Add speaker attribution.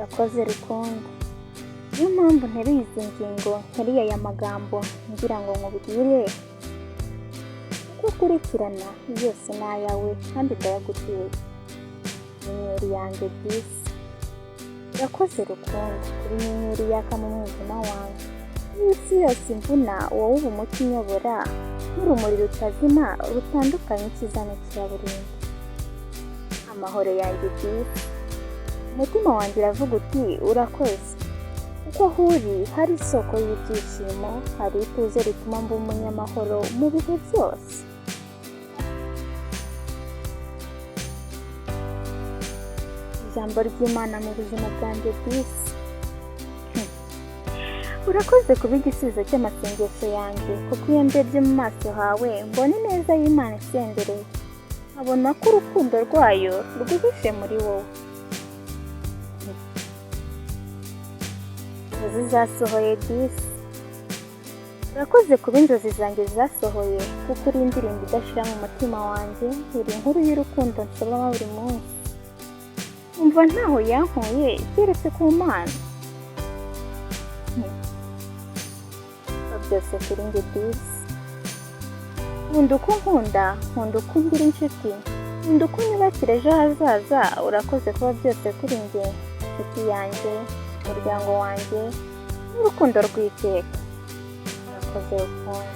Speaker 1: Urakoze Rukundo. Niyo mpamvu nteruye izi ngingo, nteruye aya magambo ngira ngo nkubwire uko ukurikirana yose ni ayawe kandi ndayagutiye. Inyenyeri yanjye bwisi. Urakoze Rukundo kuri inyenyeri yaka mu mwijima wanjye. Isi yose imvuna wowe uba umuti unyobora n'urumuri rutazima rutandukanye icyiza n'icuraburindi. Amahoro yanjye bwisi. Umutima wanjye uravuga uti urakoze. Kuko aho uri hari isoko y'ibyishimo, hari ituze rituma mba umunyamahoro mu bihe byose. Ijambo ry'Imana mu buzima bwanjye bw'isi. Urakoze kuba igisubizo cy'amasengesho yanjye, kuko iyo ndebye mu maso hawe mbona ineza y'Imana isendereye, nkabona ko urukundo rwayo rwihishe muri wowe. Inzozi zasohoye bw'isi. Urakoze kuba inzozi zanjye zasohoye, kuko uri indirimbo idashira mu mutima wanjye, uri inkuru y'urukundo nsabamo buri munsi. Umva ntaho yankuye keretse ku Mana. Byose kuri njye bwisi. Nkunda uko nkunda, nkunda uko ngira inshuti, nkunda uko nyubakira ejo hazaza. Urakoze kuba byose kuri njye, inshuti yanjye, umuryango wanjye, n'urukundo rw'iteka. Urakoze Rukundo.